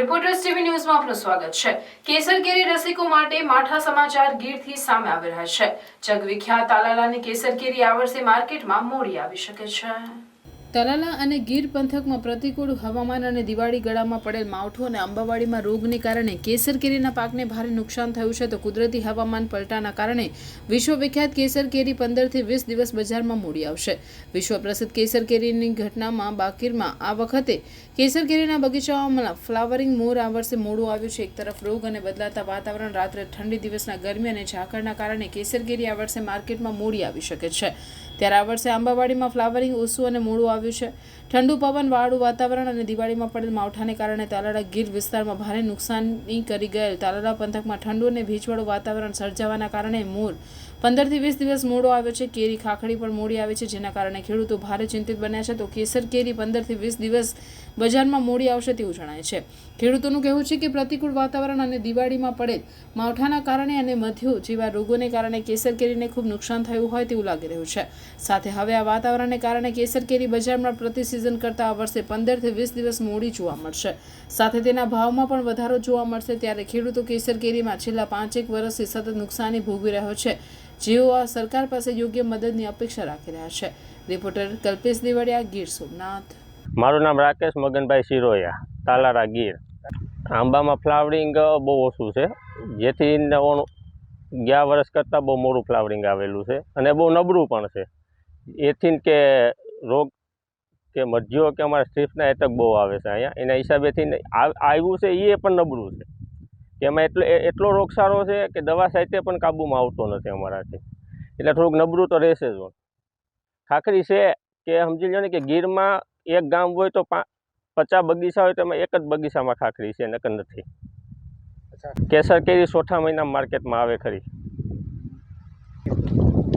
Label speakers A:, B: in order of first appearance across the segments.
A: Reporters TV ન્યૂઝમાં આપનું સ્વાગત છે। કેસર કેરી રસિકો માટે માઠા સમાચાર ગીરથી સામે આવી રહ્યા છે। જગવિખ્યાત તાલાલાની કેસર કેરી આ વર્ષે માર્કેટમાં મોડી આવી શકે છે। તાલાલા અને ગીર પંથકમાં પ્રતિકૂળ હવામાન અને દિવાળી ગળામાં પડેલ માવઠું અને આંબાવાડીમાં રોગને કારણે કેસર કેરીના પાકને ભારે નુકસાન થયું છે। તો કુદરતી હવામાન પલટાના કારણે વિશ્વવિખ્યાત કેસર કેરી 15 થી 20 દિવસ બજારમાં મોડી આવશે। વિશ્વ પ્રસિદ્ધ કેસર કેરીની ઘટનામાં બાકીરમાં આ વખતે કેસર કેરીના બગીચાઓમાં ફ્લાવરિંગ મોર આ વર્ષે મોડું આવ્યું છે। એક તરફ રોગ અને બદલાતા વાતાવરણ, રાત્રે ઠંડી, દિવસના ગરમી અને ઝાકળના કારણે કેસર કેરી આ વર્ષે માર્કેટમાં મોડી આવી શકે છે। ત્યારે આ વર્ષે આંબાવાડીમાં ફ્લાવરિંગ ઓછું અને મોડું આવ્યું છે। ઠંડુ પવન વાળું વાતાવરણ અને દિવાળીમાં પડેલ માવઠાને કારણે તાલાલા ગીર વિસ્તારમાં ભારે નુકસાની કરી ગયેલ તાલાલા પંથકમાં ઠંડુ અને ભેજવાળું વાતાવરણ સર્જાવાના કારણે મોર 15 થી 20 દિવસ મોડો આવ્યો છે। કેરી ખાખડી પણ મોડી આવી છે, જેના કારણે ખેડૂતો ભારે ચિંતિત બન્યા છે। તો કેસર કેરી 15 થી 20 દિવસ બજારમાં મોડી આવશે તેવું જણાય છે। ખેડૂતોનું કહેવું છે કે પ્રતિકૂળ વાતાવરણ અને દિવાળીમાં પડેલ માવઠાના કારણે અને મધ્યો જેવા રોગોને કારણે કેસર કેરીને ખૂબ નુકસાન થયું હોય તેવું લાગી રહ્યું છે। સાથે હવે આ વાતાવરણને કારણે કેસર કેરી બજારમાં પ્રતિ સિઝન કરતાં આ વર્ષે 15 થી 20 દિવસ મોડી જોવા મળશે। સાથે તેના ભાવમાં પણ વધારો જોવા મળશે। ત્યારે ખેડૂતો કેસર કેરીમાં છેલ્લા 5-1 વર્ષથી સતત નુકસાની ભોગવી રહ્યો છે, જેઓ આ સરકાર પાસે યોગ્ય મદદની અપેક્ષા રાખી રહ્યા છે। રિપોર્ટર કલ્પેશ દેવડિયા, ગીર સોમનાથ।
B: મારું નામ રાકેશ મગનભાઈ સિરોયા, તાલારા ગીર। આંબામાં ફ્લાવરિંગ બહુ ઓછું છે, જેથી ગયા વર્ષ કરતાં બહુ મોડું ફ્લાવરિંગ આવેલું છે અને બહુ નબળું પણ છે। એથી કે રોગ કે મધ્યો કે અમારા સ્ટ્રીપના એટક બહુ આવે છે અહીંયા, એના હિસાબેથી આવ્યું છે એ પણ નબળું છે કે એમાં એટલો રોગચાળો છે કે દવા સાહિત્ય પણ કાબૂમાં આવતો નથી અમારાથી, એટલે થોડુંક નબળું તો રહેશે જ। ખાખરી છે કે સમજી લો ને કે ગીરમાં એક ગામ હોય તો 50 બગીચા હોય તો એમાં એક જ બગીચામાં ખાખરી છે, નકર નથી। કેસર કેરી ચોથા મહિના માર્કેટમાં આવે ખરી।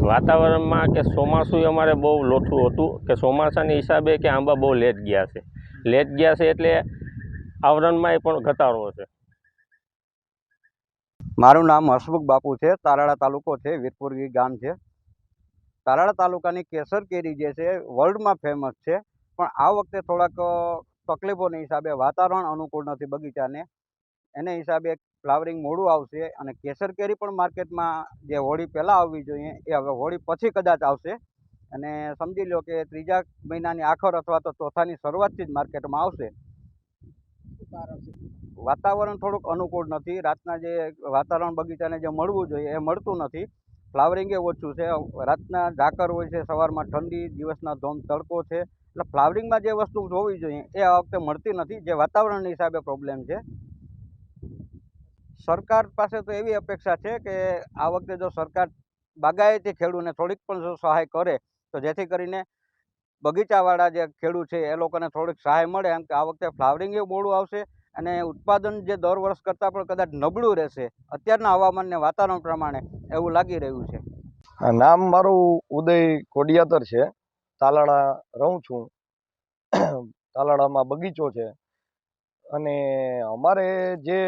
B: વાતાવરણમાં કે ચોમાસું અમારે બહુ લોઠું હતું કે ચોમાસાની હિસાબે કે આંબા બહુ લેટ ગયા છે એટલે આવરણમાં પણ ઘટાડો છે।
C: મારું નામ હસમુખ બાપુ છે, તાલાળા તાલુકો છે, વીરપુર ગામ છે। તાલાળા તાલુકાની કેસર કેરી જે છે વર્લ્ડમાં ફેમસ છે, પણ આ વખતે થોડાક તકલીફોના હિસાબે વાતાવરણ અનુકૂળ નથી બગીચાને, એને હિસાબે ફ્લાવરિંગ મોડું આવશે અને કેસર કેરી પણ માર્કેટમાં જે હોળી પહેલાં આવવી જોઈએ એ હવે હોળી પછી કદાચ આવશે। અને સમજી લો કે ત્રીજા મહિનાની આખર અથવા તો ચોથાની શરૂઆતથી જ માર્કેટમાં આવશે। વાતાવરણ થોડુંક અનુકૂળ નથી, રાતના જે વાતાવરણ બગીચાને જે મળવું જોઈએ એ મળતું નથી। ફ્લાવરિંગ એ ઓછું છે, રાતના ઝાકર હોય છે, સવારમાં ઠંડી, દિવસના ધોમ તડકો છે, એટલે ફ્લાવરિંગમાં જે વસ્તુ જોવી જોઈએ એ આ વખતે મળતી નથી, જે વાતાવરણની હિસાબે પ્રોબ્લેમ છે। સરકાર પાસે તો એવી અપેક્ષા છે કે આ વખતે જો સરકાર બાગાયતી ખેડૂતને થોડીક પણ જો સહાય કરે તો જેથી કરીને બગીચાવાળા જે ખેડૂત છે એ લોકોને થોડીક સહાય મળે, એમ કે આ વખતે ફ્લાવરિંગ એ મોડું આવશે અને ઉત્પાદન જે દર વર્ષ કરતાં પણ કદાચ નબળું રહેશે અત્યારના હવામાનને વાતાવરણ પ્રમાણે, એવું લાગી રહ્યું છે।
D: નામ મારું ઉદય કોડિયાતર છે, તાલાળા રહું છું। તાલાળામાં બગીચો છે અને અમારે જે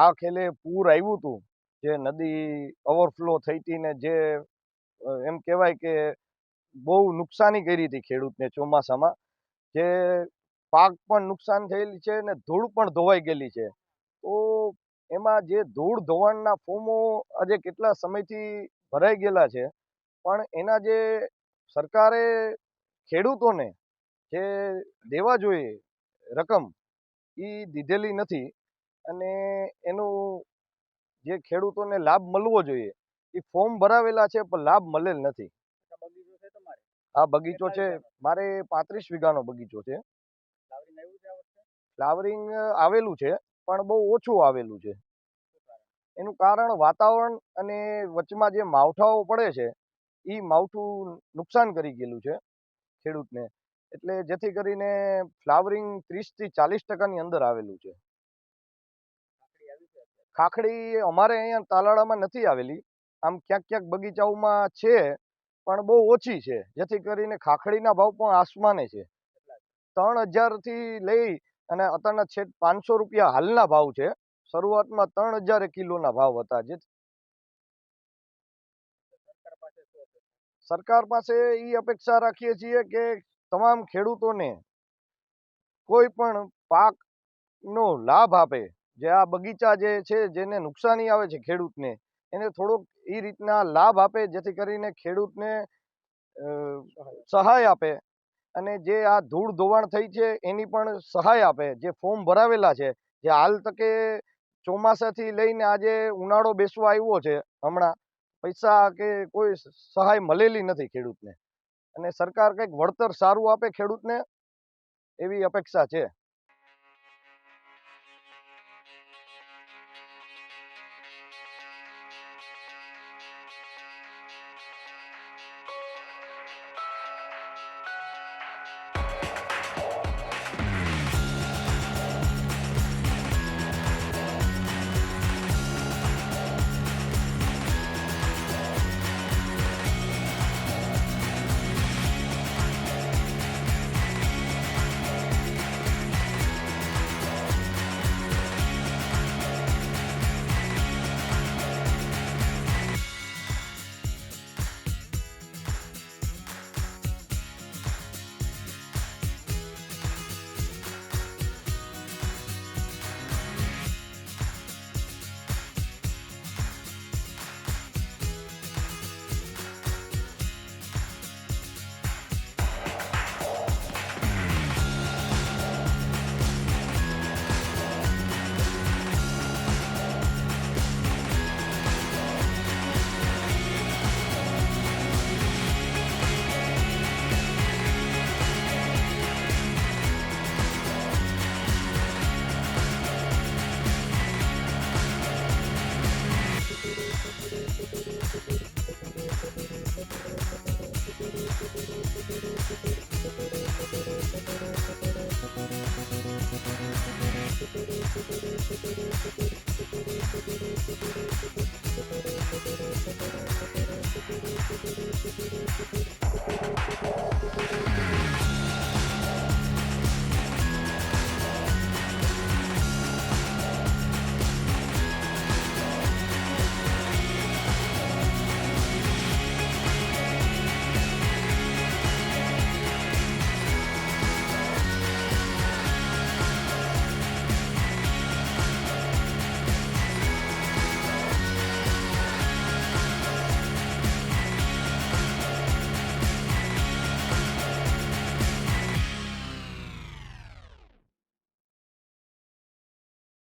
D: આ ખેલે પૂર આવ્યું હતું, જે નદી ઓવરફ્લો થઈ હતી ને જે એમ કહેવાય કે બહુ નુકસાની કરી હતી ખેડૂતને ચોમાસામાં, જે પાક પણ નુકસાન થયેલી છે ને ધૂળ પણ ધોવાઈ ગયેલી છે। તો એમાં જે ધૂળ ધોવાણના ફોર્મો આજે કેટલા સમયથી ભરાઈ ગયેલા છે, પણ એના જે સરકારે ખેડૂતોને જે દેવા જોઈએ રકમ એ દીધેલી નથી અને એનું જે ખેડૂતોને લાભ મળવો જોઈએ એ ફોર્મ ભરાવેલા છે પણ લાભ મળેલ નથી। આ બગીચો છે મારે 35 વીઘાનો બગીચો છે। ફ્લાવરિંગ આવેલું છે પણ બહુ ઓછું આવેલું છે। એનું કારણ વાતાવરણ અને વચમાં જે માવઠાઓ પડે છે એ માવઠું નુકસાન કરી ગયેલું છે ખેડૂતને, એટલે જેથી કરીને ફ્લાવરિંગ 30 થી 40% અંદર આવેલું છે। ખાખડી અમારે અહીંયા તાલાળામાં નથી આવેલી, આમ ક્યાંક ક્યાંક બગીચાઓમાં છે પણ બહુ ઓછી છે, જેથી કરીને ખાખડીના ભાવ પણ આસમાને છે। 3000 થી લઈ અને અત્યારના છેક 500 રૂપિયા હાલના ભાવ છે। શરૂઆતમાં 3000 કિલોના ભાવ હતા। જે સરકાર પાસે એ અપેક્ષા રાખીએ છીએ કે તમામ ખેડૂતોને કોઈ પણ પાક નો લાભ આપે, જે આ બગીચા જે છે જેને નુકસાની આવે છે ખેડૂતને, એને થોડોક એ રીતના લાભ આપે જેથી કરીને ખેડૂતને સહાય આપે, અને જે આ ધૂળ ધોવાણ થઈ છે એની પણ સહાય આપે. જે ફોર્મ ભરાવેલા છે, જે હાલ તકે ચોમાસાથી લઈને આજે ઉનાળો બેસવા આવ્યો છે, હમણાં પૈસા કે કોઈ સહાય મળેલી નથી ખેડૂતને, અને સરકાર કંઈક વળતર સારું આપે ખેડૂતને એવી અપેક્ષા છે.